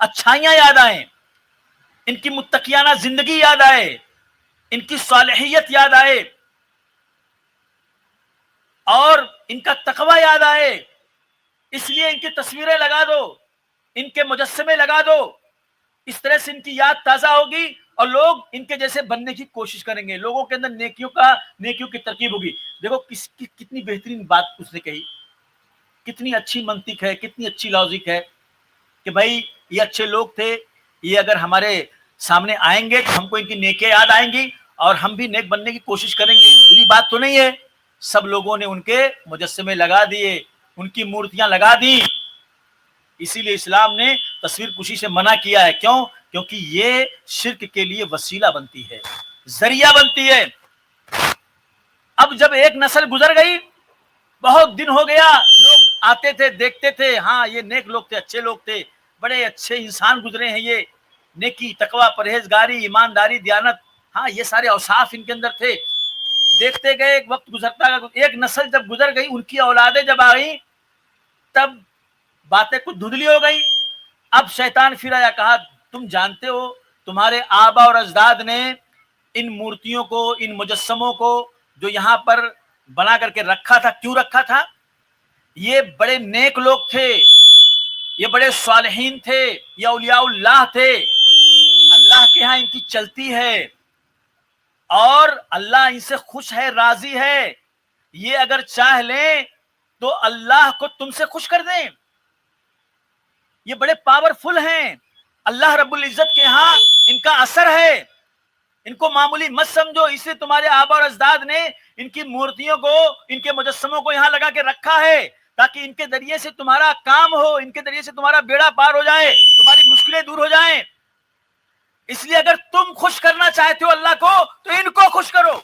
اچھائیاں یاد آئیں، ان کی متقیانہ زندگی یاد آئے، ان کی صالحیت یاد آئے، اور ان کا تقوی یاد آئے۔ اس لیے ان کی تصویریں لگا دو، ان کے مجسمے لگا دو، اس طرح سے ان کی یاد تازہ ہوگی اور لوگ ان کے جیسے بننے کی کوشش کریں گے، لوگوں کے اندر نیکیوں کی ترکیب ہوگی۔ دیکھو کتنی بہترین بات اس نے کہی، کتنی اچھی منطق ہے، کتنی اچھی لاجک ہے کہ بھائی یہ اچھے لوگ تھے، یہ اگر ہمارے سامنے آئیں گے تو ہم کو ان کی نیکیاں یاد آئیں گی اور ہم بھی نیک بننے کی کوشش کریں گے۔ بری بات تو نہیں ہے۔ سب لوگوں نے ان کے مجسمے لگا دیے، ان کی مورتیاں لگا دی۔ اسی لیے اسلام نے تصویر کشی سے منع کیا ہے۔ کیوں؟ کیونکہ یہ شرک کے لیے وسیلہ بنتی ہے، ذریعہ بنتی ہے۔ اب جب ایک نسل گزر گئی، بہت دن ہو گیا، لوگ آتے تھے، دیکھتے تھے، ہاں یہ نیک لوگ تھے، اچھے لوگ تھے، بڑے اچھے انسان گزرے ہیں، یہ نیکی، تقوی، پرہیزگاری، ایمانداری، دیانت، ہاں یہ سارے اوصاف ان کے اندر تھے۔ دیکھتے گئے، ایک وقت گزرتا گیا، ایک نسل جب گزر گئی، ان کی اولادیں جب آ گئی، تب باتیں کچھ دھندلی ہو گئی۔ اب شیطان پھر آیا، کہا تم جانتے ہو تمہارے آبا اور اجداد نے ان مورتیوں کو، ان مجسموں کو جو یہاں پر بنا کر کے رکھا تھا، کیوں رکھا تھا؟ یہ بڑے نیک لوگ تھے، یہ بڑے صالحین تھے، یہ اولیاء اللہ تھے، اللہ کے ہاں ان کی چلتی ہے اور اللہ ان سے خوش ہے، راضی ہے۔ یہ اگر چاہ لیں تو اللہ کو تم سے خوش کر دیں۔ یہ بڑے پاورفل ہیں، اللہ رب العزت کے ہاں ان کا اثر ہے، ان کو معمولی مت سمجھو۔ اس لیے تمہارے آبا اور اجداد نے ان کی مورتیوں کو، ان کے مجسموں کو یہاں لگا کے رکھا ہے تاکہ ان کے ذریعے سے تمہارا کام ہو، ان کے ذریعے سے تمہارا بیڑا پار ہو جائے، تمہاری مشکلیں دور ہو جائیں۔ اس لیے اگر تم خوش کرنا چاہتے ہو اللہ کو تو ان کو خوش کرو۔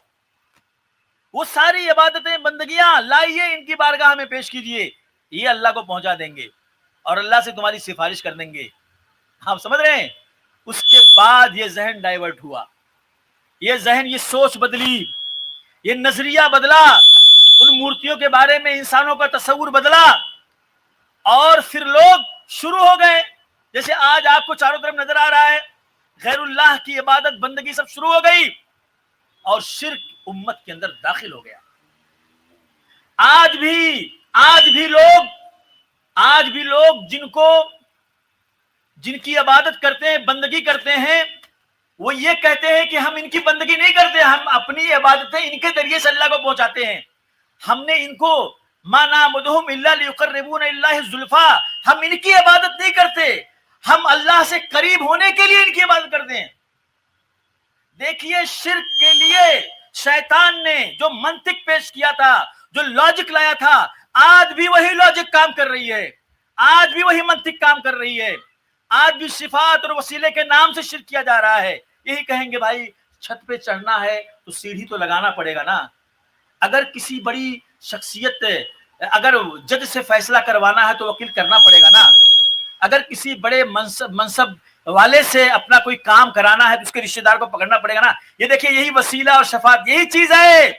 وہ ساری عبادتیں، بندگیاں لائیے، ان کی بارگاہ میں پیش کیجئے، یہ اللہ کو پہنچا دیں گے اور اللہ سے تمہاری سفارش کر دیں گے۔ آپ سمجھ رہے ہیں؟ اس کے بعد یہ ذہن ڈائیورٹ ہوا، یہ ذہن، یہ سوچ بدلی، یہ نظریہ بدلا، ان مورتیوں کے بارے میں انسانوں کا تصور بدلا، اور پھر لوگ شروع ہو گئے، جیسے آج آپ کو چاروں طرف نظر آ رہا ہے، غیر اللہ کی عبادت، بندگی سب شروع ہو گئی اور شرک امت کے اندر داخل ہو گیا۔ آج بھی لوگ جن کی عبادت کرتے ہیں، بندگی کرتے ہیں، وہ یہ کہتے ہیں کہ ہم ان کی بندگی نہیں کرتے، ہم اپنی عبادتیں ان کے ذریعے سے اللہ کو پہنچاتے ہیں. ہم نے ان کو ما نعبدہم الا لیقربونا الی اللہ زلفا، ہم ان کی عبادت نہیں کرتے، ہم اللہ سے قریب ہونے کے لیے ان کی عبادت کرتے ہیں. دیکھیے شرک کے لیے شیطان نے جو منطق پیش کیا تھا، جو لاجک لایا تھا، آج بھی وہی لاجک کام کر رہی ہے، آج بھی وہی منطق کام کر رہی ہے. آج بھی صفات اور وسیلے کے نام سے شرک کیا جا رہا ہے. یہی کہیں گے بھائی چھت پہ چڑھنا ہے تو سیڑھی تو لگانا پڑے گا نا. اگر کسی بڑی شخصیت، اگر جج سے فیصلہ کروانا ہے تو وکیل کرنا پڑے گا نا. اگر کسی بڑے منصب والے سے اپنا کوئی کام کرانا ہے تو اس کے رشتہ دار کو پکڑنا پڑے گا نا. یہ دیکھیے یہی وسیلہ اور شفاعت یہی چیز ہے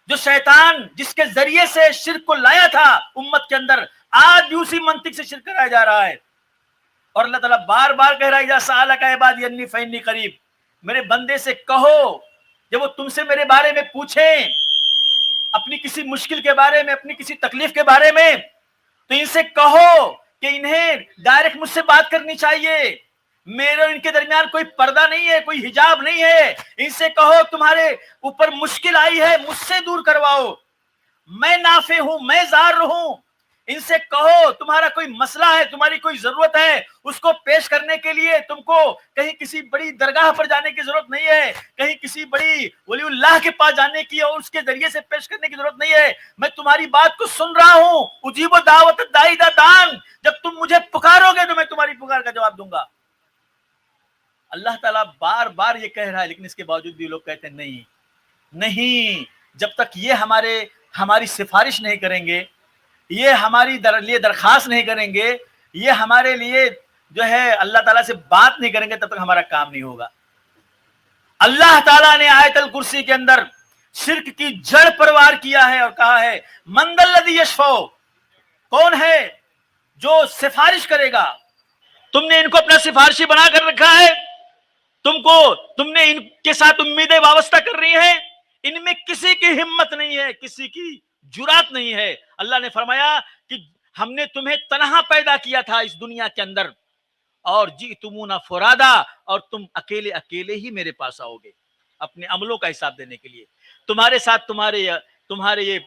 جو شیطان جس کے ذریعے سے شرک کو لایا تھا امت کے اندر، آج بھی اسی منطق سے شرک کرایا جا رہا ہے. اور اللہ تعالیٰ بار بار کہہ رہا ہے اذا سألک عبادی انی فإنی قریب، میرے بندے سے کہو جب وہ تم سے میرے بارے میں پوچھیں، اپنی کسی مشکل کے بارے میں، اپنی کسی تکلیف کے بارے میں، تو ان سے کہو کہ انہیں ڈائریکٹ مجھ سے بات کرنی چاہیے، میرے اور ان کے درمیان کوئی پردہ نہیں ہے، کوئی حجاب نہیں ہے. ان سے کہو تمہارے اوپر مشکل آئی ہے مجھ سے دور کرواؤ، میں نافع ہوں، میں ضار ہوں. ان سے کہو تمہارا کوئی مسئلہ ہے، تمہاری کوئی ضرورت ہے، اس کو پیش کرنے کے لیے تم کو کہیں کسی بڑی درگاہ پر جانے کی ضرورت نہیں ہے، کہیں کسی بڑی ولی اللہ کے پاس جانے کی اور اس کے ذریعے سے پیش کرنے کی ضرورت نہیں ہے. میں تمہاری بات کو سن رہا ہوں. اجیب دعوت الداعی اذا دعان، جب تم مجھے پکارو گے تو میں تمہاری پکار کا جواب دوں گا. اللہ تعالیٰ بار بار یہ کہہ رہا ہے، لیکن اس کے باوجود بھی لوگ کہتے ہیں نہیں، جب تک یہ ہماری سفارش نہیں کریں گے، یہ ہماری لیے درخواست نہیں کریں گے، یہ ہمارے لیے جو ہے اللہ تعالیٰ سے بات نہیں کریں گے، تب تک ہمارا کام نہیں ہوگا. اللہ تعالیٰ نے آیت الکرسی کے اندر شرک کی جڑ پروار کیا ہے اور کہا ہے من ذا الذی یشفع، کون ہے جو سفارش کرے گا. تم نے ان کو اپنا سفارشی بنا کر رکھا ہے، تم نے ان کے ساتھ امیدیں وابستہ کر رہی ہیں، ان میں کسی کی ہمت نہیں ہے، کسی کی جرات نہیں ہے. اللہ نے فرمایا کہ ہم نے تمہیں تنہا پیدا کیا تھا اس دنیا کے اندر، اور جئتمونا فرادا، اور تم اکیلے اکیلے ہی میرے پاس آؤ گے اپنے عملوں کا حساب دینے کے لیے. تمہارے ساتھ تمہارے یہ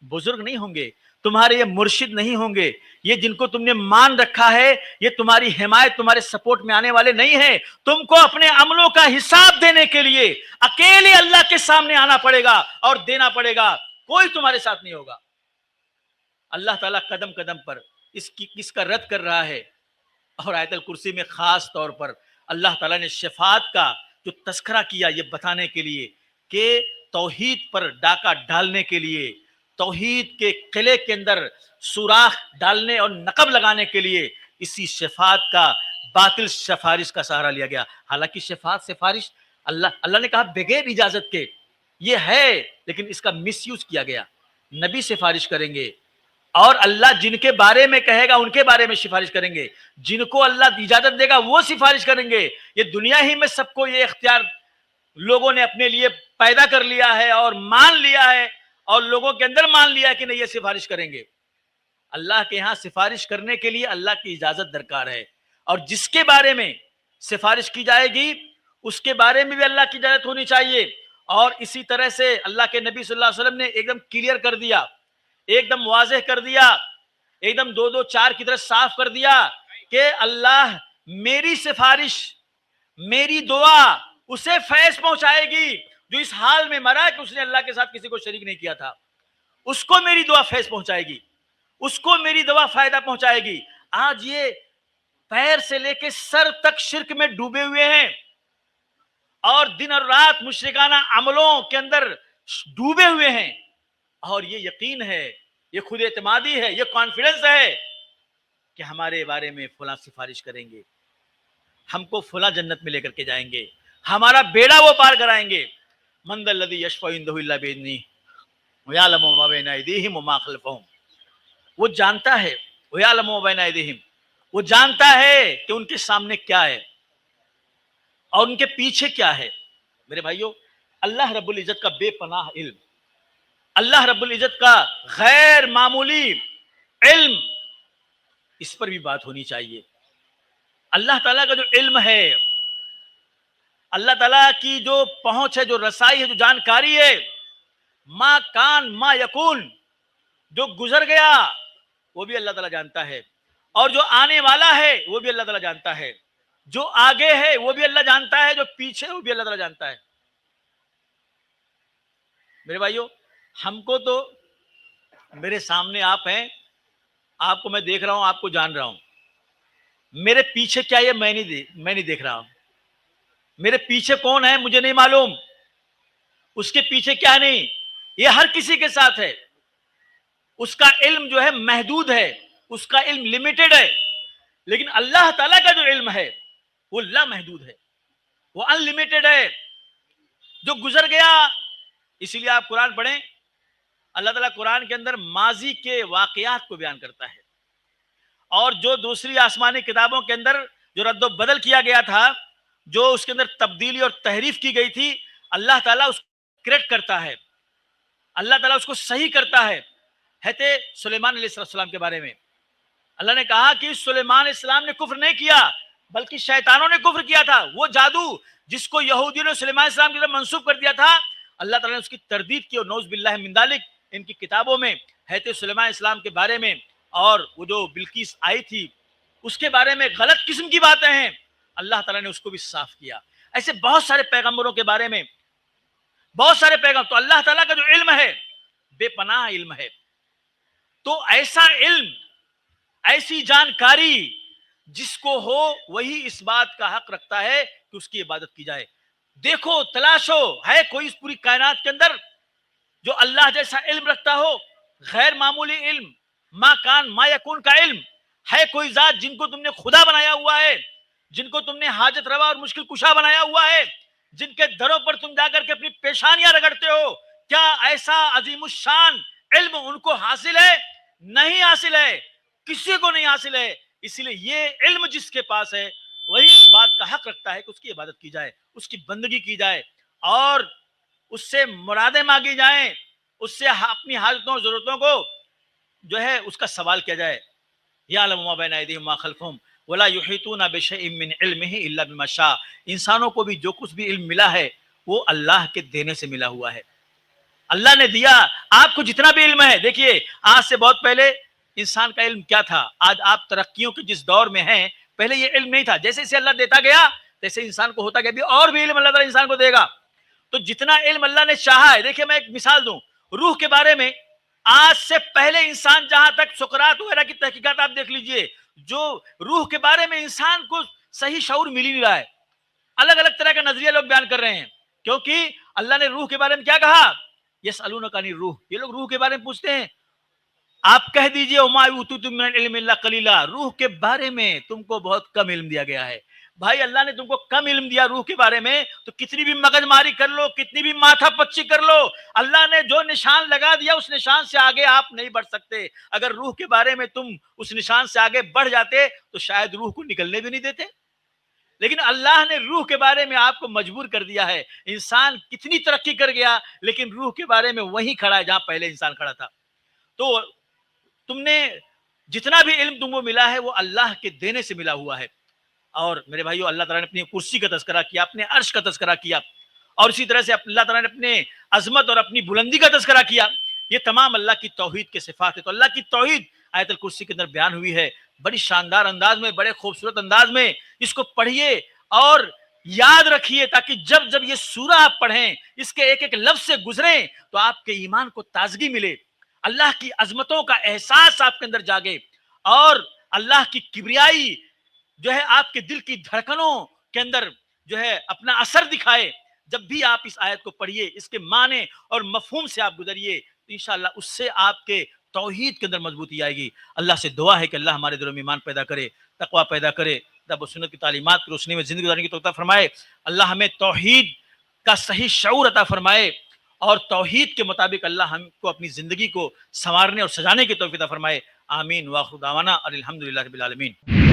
بزرگ نہیں ہوں گے، تمہارے یہ مرشد نہیں ہوں گے، یہ جن کو تم نے مان رکھا ہے یہ تمہاری حمایت، تمہارے سپورٹ میں آنے والے نہیں ہیں. تم کو اپنے عملوں کا حساب دینے کے لیے اکیلے اللہ کے سامنے آنا پڑے گا اور دینا پڑے گا، کوئی تمہارے ساتھ نہیں ہوگا. اللہ تعالیٰ قدم قدم پر اس کا رد کر رہا ہے. اور آیت الکرسی میں خاص طور پر اللہ تعالیٰ نے شفاعت کا جو تذکرہ کیا یہ بتانے کے لیے کہ توحید پر ڈاکہ ڈالنے کے لیے، توحید کے قلعے کے اندر سوراخ ڈالنے اور نقب لگانے کے لیے اسی شفاعت کا، باطل سفارش کا سہارا لیا گیا. حالانکہ شفاعت سفارش اللہ نے کہا بغیر اجازت کے یہ ہے، لیکن اس کا مس یوز کیا گیا. نبی سفارش کریں گے اور اللہ جن کے بارے میں کہے گا ان کے بارے میں سفارش کریں گے، جن کو اللہ اجازت دے گا وہ سفارش کریں گے. یہ دنیا ہی میں سب کو یہ اختیار لوگوں نے اپنے لیے پیدا کر لیا ہے اور مان لیا ہے، اور لوگوں کے اندر مان لیا ہے کہ نہیں یہ سفارش کریں گے. اللہ کے ہاں سفارش کرنے کے لیے اللہ کی اجازت درکار ہے، اور جس کے بارے میں سفارش کی جائے گی اس کے بارے میں بھی اللہ کی اجازت ہونی چاہیے. اور اسی طرح سے اللہ کے نبی صلی اللہ علیہ وسلم نے ایک دم کلیئر کر دیا، ایک دم واضح کر دیا، ایک دم 2 2 4 کی طرح صاف کر دیا کہ اللہ میری سفارش، میری دعا اسے فیض پہنچائے گی جو اس حال میں مرا کہ اس نے اللہ کے ساتھ کسی کو شریک نہیں کیا تھا. اس کو میری دعا فیض پہنچائے گی، اس کو میری دعا فائدہ پہنچائے گی. آج یہ پیر سے لے کے سر تک شرک میں ڈوبے ہوئے ہیں اور دن اور رات مشرکانہ عملوں کے اندر ڈوبے ہوئے ہیں، اور یہ یقین ہے، یہ خود اعتمادی ہے، یہ کانفیڈنس ہے کہ ہمارے بارے میں فلاں سفارش کریں گے، ہم کو فلاں جنت میں لے کر کے جائیں گے، ہمارا بیڑا وہ پار کرائیں گے. من ذا الذی یشفع عندہ الا باذنہ ویعلم ما بین ایدیہم وما خلفہم. وہ جانتا ہے، ویعلم ما بین ایدیہم، وہ جانتا ہے کہ ان کے سامنے کیا ہے اور ان کے پیچھے کیا ہے. میرے بھائیو، اللہ رب العزت کا بے پناہ علم، اللہ رب العزت کا غیر معمولی علم، اس پر بھی بات ہونی چاہیے. اللہ تعالیٰ کا جو علم ہے، اللہ تعالیٰ کی جو پہنچ ہے، جو رسائی ہے، جو جانکاری ہے، ما کان ما یکون، جو گزر گیا وہ بھی اللہ تعالیٰ جانتا ہے، اور جو آنے والا ہے وہ بھی اللہ تعالیٰ جانتا ہے، جو آگے ہے وہ بھی اللہ جانتا ہے، جو پیچھے وہ بھی اللہ تعالیٰ جانتا ہے. میرے بھائیو، ہم کو تو، میرے سامنے آپ ہیں، آپ کو میں دیکھ رہا ہوں، آپ کو جان رہا ہوں. میرے پیچھے کیا ہے میں نہیں دیکھ رہا ہوں. میرے پیچھے کون ہے مجھے نہیں معلوم، اس کے پیچھے کیا نہیں، یہ ہر کسی کے ساتھ ہے. اس کا علم جو ہے محدود ہے، اس کا علم لمیٹڈ ہے، لیکن اللہ تعالیٰ کا جو علم ہے وہ لا محدود ہے، وہ ان لمیٹڈ ہے. جو گزر گیا، اسی لیے آپ قرآن پڑھیں، اللہ تعالیٰ قرآن کے اندر ماضی کے واقعات کو بیان کرتا ہے، اور جو دوسری آسمانی کتابوں کے اندر جو رد و بدل کیا گیا تھا، جو اس کے اندر تبدیلی اور تحریف کی گئی تھی، اللہ تعالیٰ اس کو کریکٹ کرتا ہے، اللہ تعالیٰ اس کو صحیح کرتا ہے. حضرت سلیمان علیہ السلام کے بارے میں اللہ نے کہا کہ سلیمان علیہ السلام نے کفر نہیں کیا، بلکہ شیطانوں نے کفر کیا تھا. وہ جادو جس کو یہودیوں نے سلیمان علیہ السلام کی طرف منسوب کر دیا تھا، اللہ تعالیٰ نے اس کی تردید کی، اور نعوذ باللہ من ذالک ان کی کتابوں میں حضرت سلیمان علیہ السلام کے بارے میں، اور وہ جو بلقیس آئی تھی اس کے بارے میں غلط قسم کی باتیں ہیں، اللہ تعالیٰ نے اس کو بھی صاف کیا. ایسے بہت سارے پیغمبروں کے بارے میں، بہت سارے پیغمبر. تو اللہ تعالیٰ کا جو علم ہے بے پناہ علم ہے. تو ایسا علم، ایسی جانکاری جس کو ہو وہی اس بات کا حق رکھتا ہے کہ اس کی عبادت کی جائے. دیکھو، تلاشو، ہے کوئی اس پوری کائنات کے اندر جو اللہ جیسا علم رکھتا ہو؟ غیر معمولی علم، ما کان ما یکون کا علم. ہے کوئی ذات جن کو تم نے خدا بنایا ہوا ہے، جن کو تم نے حاجت روا اور مشکل کشا بنایا ہوا ہے، جن کے دروں پر تم جا کر کے اپنی پیشانیاں رگڑتے ہو؟ کیا ایسا عظیم الشان علم ان کو حاصل ہے؟ نہیں حاصل ہے، کسی کو نہیں حاصل ہے. اسی لیے یہ علم جس کے پاس ہے وہی اس بات کا حق رکھتا ہے کہ اس کی عبادت کی جائے، اس کی بندگی کی جائے، اور اس سے مرادیں مانگی جائیں، اس سے اپنی حاجتوں اور ضرورتوں کو جو ہے اس کا سوال کیا جائے. یعلم ما بین ایدیہم ما خلفہم ولا یحیطون بشیء من علمہ الا بما شاء. انسانوں کو بھی جو کچھ بھی علم ملا ہے وہ اللہ کے دینے سے ملا ہوا ہے. اللہ نے دیا. آپ کو جتنا بھی علم ہے، دیکھیے آج سے بہت پہلے انسان کا علم کیا تھا. آج آپ ترقیوں کے جس دور میں ہیں، پہلے یہ علم نہیں تھا. جیسے جیسے اللہ دیتا گیا تیسے انسان کو ہوتا گیا بھی اور بھی علم اللہ تعالیٰ انسان کو دے گا. تو جتنا علم اللہ نے چاہا ہے، دیکھیے میں ایک مثال دوں روح کے بارے میں. آج سے پہلے انسان جہاں تک سقراط وغیرہ کی تحقیقات آپ دیکھ لیجئے، جو روح کے بارے میں انسان کو صحیح شعور مل ہی نہیں رہا ہے. الگ الگ طرح کا نظریہ لوگ بیان کر رہے ہیں، کیونکہ اللہ نے روح کے بارے میں کیا کہا؟ یسألونک عن الروح. یہ لوگ روح کے بارے میں پوچھتے ہیں. آپ کہہ دیجئے وما اوتیتم من العلم الا قلیلا. روح کے بارے میں تم کو بہت کم علم دیا گیا ہے. بھائی اللہ نے تم کو کم علم دیا روح کے بارے میں، تو کتنی بھی مغز ماری کر لو، کتنی بھی ماتھا پچی کر لو، اللہ نے جو نشان لگا دیا اس نشان سے آگے آپ نہیں بڑھ سکتے. اگر روح کے بارے میں تم اس نشان سے آگے بڑھ جاتے تو شاید روح کو نکلنے بھی نہیں دیتے. لیکن اللہ نے روح کے بارے میں آپ کو مجبور کر دیا ہے. انسان کتنی ترقی کر گیا لیکن روح کے بارے میں وہیں کھڑا ہے جہاں پہلے انسان کھڑا تھا. تو تم نے جتنا بھی علم تم کو ملا ہے وہ اللہ کے دینے سے ملا ہوا ہے. اور میرے بھائیو، اللہ تعالیٰ نے اپنی کرسی کا تذکرہ کیا، اپنے عرش کا تذکرہ کیا، اور اسی طرح سے اللہ تعالیٰ نے اپنے عظمت اور اپنی بلندی کا تذکرہ کیا. یہ تمام اللہ کی توحید کے صفات ہے. تو اللہ کی توحید آیت الکرسی کے اندر بیان ہوئی ہے بڑی شاندار انداز میں، بڑے خوبصورت انداز میں. اس کو پڑھیے اور یاد رکھیے تاکہ جب جب یہ سورہ آپ پڑھیں، اس کے ایک ایک لفظ سے گزریں تو آپ کے ایمان کو تازگی ملے، اللہ کی عظمتوں کا احساس آپ کے اندر جاگے، اور اللہ کی کبریائی جو ہے آپ کے دل کی دھڑکنوں کے اندر جو ہے اپنا اثر دکھائے. جب بھی آپ اس آیت کو پڑھیے، اس کے معنی اور مفہوم سے آپ گزریے، تو انشاءاللہ اس سے آپ کے توحید کے اندر مضبوطی آئے گی. اللہ سے دعا ہے کہ اللہ ہمارے دلوں میں ایمان پیدا کرے، تقوی پیدا کرے، کتاب و سنت کی تعلیمات کی روشنی میں زندگی گزارنے کی توفیق فرمائے. اللہ ہمیں توحید کا صحیح شعور عطا فرمائے، اور توحید کے مطابق اللہ ہم کو اپنی زندگی کو سنوارنے اور سجانے کی توفیق عطا فرمائے. آمین. واخر دعوانا الحمدللہ رب العالمین.